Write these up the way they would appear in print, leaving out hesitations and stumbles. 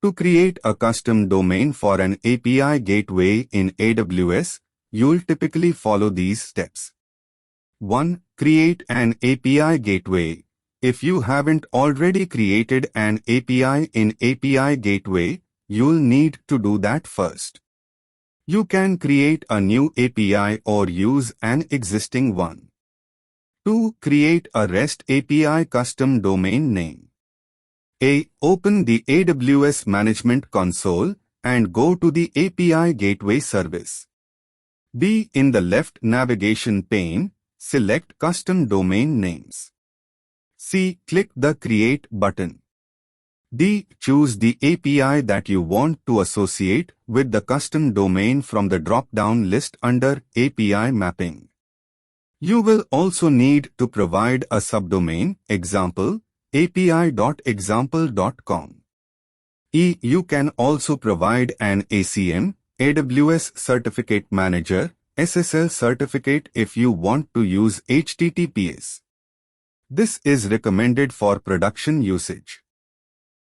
To create a custom domain for an API gateway in AWS, you'll typically follow these steps. 1. Create an API gateway. If you haven't already created an API in API Gateway, you'll need to do that first. You can create a new API or use an existing one. 2. Create a REST API custom domain name. A. Open the AWS Management Console and go to the API Gateway service. B. In the left navigation pane, select Custom Domain Names. C. Click the Create button. D. Choose the API that you want to associate with the custom domain from the drop-down list under API Mapping. You will also need to provide a subdomain, example, api.example.com. E. You can also provide an ACM, AWS Certificate Manager, SSL certificate if you want to use HTTPS. This is recommended for production usage.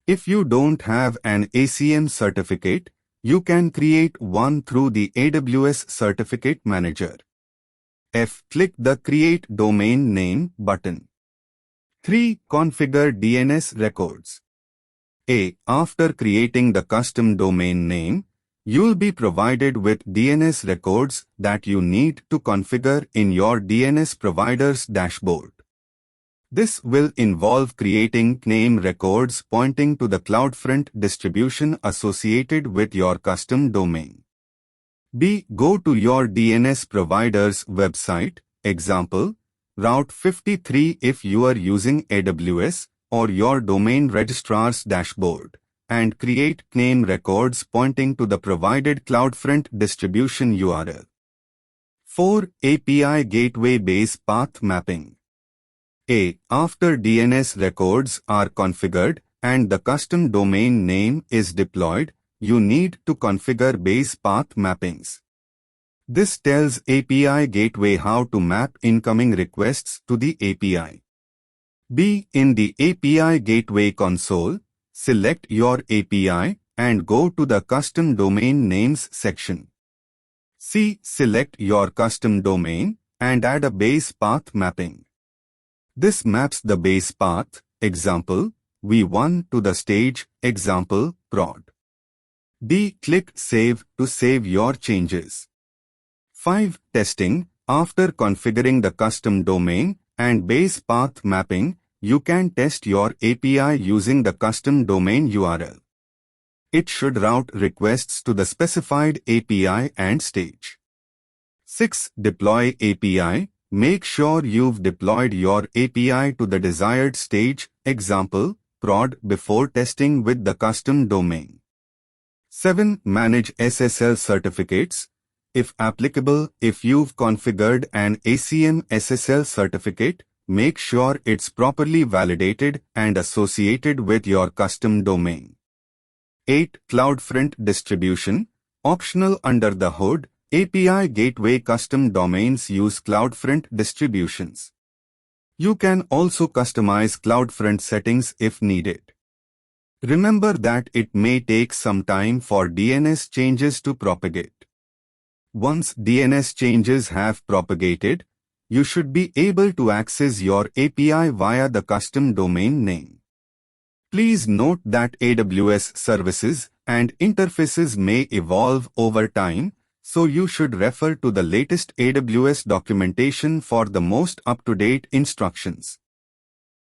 If you don't have an ACM certificate, you can create one through the AWS Certificate Manager. F. Click the Create Domain Name button. 3. Configure DNS records. A. After creating the custom domain name, you'll be provided with DNS records that you need to configure in your DNS provider's dashboard. This will involve creating name records pointing to the CloudFront distribution associated with your custom domain. B. Go to your DNS provider's website, example, Route 53 if you are using AWS, or your domain registrar's dashboard, and create name records pointing to the provided CloudFront distribution URL. 4. API Gateway Base Path Mapping. A. After DNS records are configured and the custom domain name is deployed, you need to configure base path mappings. This tells API Gateway how to map incoming requests to the API. B. In the API Gateway console, select your API and go to the Custom Domain Names section. C. Select your custom domain and add a base path mapping. This maps the base path, example, v1 to the stage, example, prod. D. Click Save to save your changes. 5. Testing. After configuring the custom domain and base path mapping, you can test your API using the custom domain URL. It should route requests to the specified API and stage. 6. Deploy API. Make sure you've deployed your API to the desired stage, example, prod, before testing with the custom domain. 7. Manage SSL certificates. If applicable, if you've configured an ACM SSL certificate, make sure it's properly validated and associated with your custom domain. 8. CloudFront distribution. Optional under the hood. API Gateway custom domains use CloudFront distributions. You can also customize CloudFront settings if needed. Remember that it may take some time for DNS changes to propagate. Once DNS changes have propagated, you should be able to access your API via the custom domain name. Please note that AWS services and interfaces may evolve over time, so you should refer to the latest AWS documentation for the most up-to-date instructions.